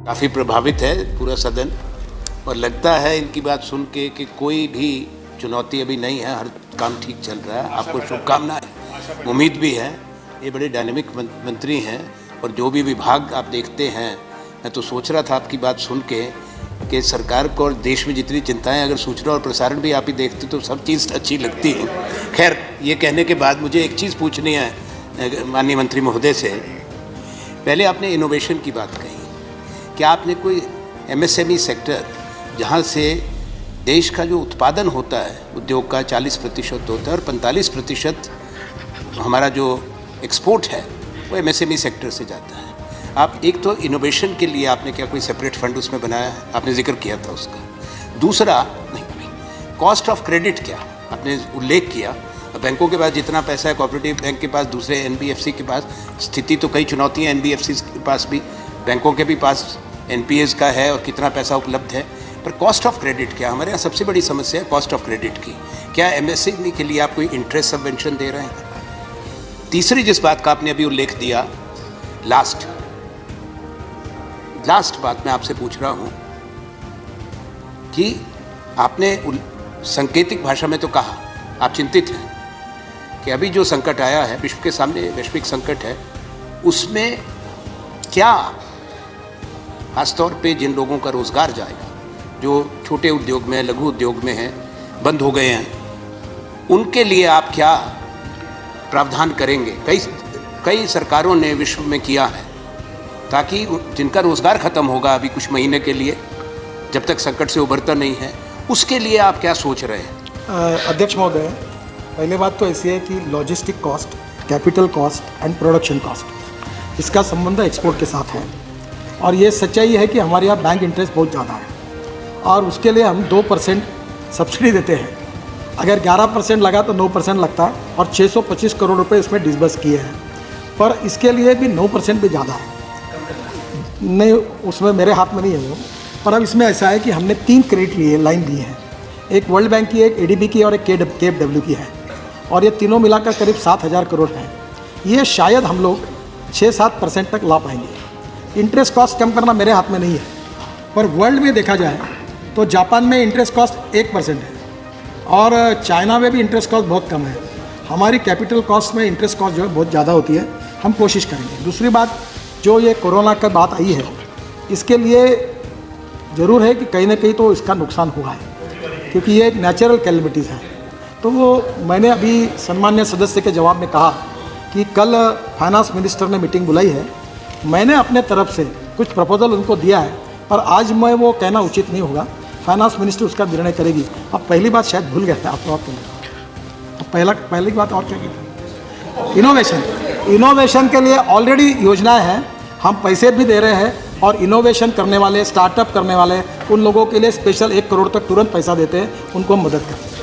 काफ़ी प्रभावित है पूरा सदन, और लगता है इनकी बात सुन के कि कोई भी चुनौती अभी नहीं है, हर काम ठीक चल रहा है। आपको शुभकामनाएं, उम्मीद भी है। ये बड़े डायनेमिक मंत्री हैं, और जो भी विभाग आप देखते हैं, मैं तो सोच रहा था आपकी बात सुन के कि सरकार को और देश में जितनी चिंताएं, अगर सूचना और प्रसारण भी आप ही देखते तो सब चीज़ अच्छी लगती है। खैर, ये कहने के बाद मुझे एक चीज़ पूछनी है माननीय मंत्री महोदय से। पहले आपने इनोवेशन की बात कही, क्या आपने कोई MSME सेक्टर, जहाँ से देश का जो उत्पादन होता है उद्योग का 40% होता है और 45% हमारा जो एक्सपोर्ट है वो MSME सेक्टर से जाता है। आप एक तो इनोवेशन के लिए आपने क्या कोई सेपरेट फंड उसमें बनाया है? आपने जिक्र किया था उसका। दूसरा, नहीं, कॉस्ट ऑफ क्रेडिट क्या आपने उल्लेख किया। बैंकों के पास जितना पैसा है, कोऑपरेटिव बैंक के पास, दूसरे NBFC के पास, स्थिति तो कई चुनौतियाँ NBFC के पास भी, बैंकों के भी पास NPAs का है और कितना पैसा उपलब्ध है, पर कॉस्ट ऑफ क्रेडिट क्या? हमारे यहाँ सबसे बड़ी समस्या है कॉस्ट ऑफ क्रेडिट की। क्या MSME के लिए आप कोई इंटरेस्ट सबवेंशन दे रहे हैं? तीसरी जिस बात का आपने अभी उल्लेख दिया, लास्ट बात मैं आपसे पूछ रहा हूँ कि आपने सांकेतिक भाषा में तो कहा आप चिंतित हैं कि अभी जो संकट आया है, विश्व के सामने वैश्विक संकट है, उसमें क्या खासतौर पे जिन लोगों का रोज़गार जाएगा, जो छोटे उद्योग में, लघु उद्योग में हैं, बंद हो गए हैं, उनके लिए आप क्या प्रावधान करेंगे? कई सरकारों ने विश्व में किया है, ताकि जिनका रोज़गार ख़त्म होगा अभी कुछ महीने के लिए, जब तक संकट से उभरता नहीं है, उसके लिए आप क्या सोच रहे हैं? अध्यक्ष महोदय, पहले बात तो ऐसी है कि logistic cost, capital cost and production cost, इसका संबंध एक्सपोर्ट के साथ है। और ये सच्चाई है कि हमारे यहाँ बैंक इंटरेस्ट बहुत ज़्यादा है, और उसके लिए हम 2% सब्सिडी देते हैं। अगर 11% लगा तो 9% लगता है, और 625 करोड़ रुपए इसमें डिसबर्स किए हैं। पर इसके लिए भी 9% भी ज़्यादा है, नहीं उसमें मेरे हाथ में नहीं है वो। पर अब इसमें ऐसा है कि हमने 3 क्रेडिट लिए, लाइन दी है, एक वर्ल्ड बैंक की, एक ADB की और एक KfW की है, और ये तीनों मिलाकर करीब 7,000 करोड़ है। ये शायद हम लोग 6-7% तक ला पाएंगे। इंटरेस्ट कॉस्ट कम करना मेरे हाथ में नहीं है, पर वर्ल्ड में देखा जाए तो जापान में इंटरेस्ट कॉस्ट 1% है, और चाइना में भी इंटरेस्ट कॉस्ट बहुत कम है। हमारी कैपिटल कॉस्ट में इंटरेस्ट कॉस्ट जो है बहुत ज़्यादा होती है। हम कोशिश करेंगे। दूसरी बात, जो ये कोरोना का बात आई है, इसके लिए ज़रूर है कि कहीं ना कहीं तो इसका नुकसान हुआ है, क्योंकि ये एक नेचुरल कैलेमिटीज़ है। तो वो मैंने अभी सम्मान्य सदस्य के जवाब में कहा कि कल फाइनेंस मिनिस्टर ने मीटिंग बुलाई है, मैंने अपने तरफ से कुछ प्रपोजल उनको दिया है, पर आज मैं वो कहना उचित नहीं होगा। फाइनेंस मिनिस्टर उसका निर्णय करेगी। अब पहली बात शायद भूल गया था आप लोग। अब पहली बात और क्या की? इनोवेशन के लिए ऑलरेडी योजनाएं हैं, हम पैसे भी दे रहे हैं, और इनोवेशन करने वाले, स्टार्टअप करने वाले, उन लोगों के लिए स्पेशल 1 करोड़ तक तुरंत पैसा देते हैं, उनको मदद करते हैं।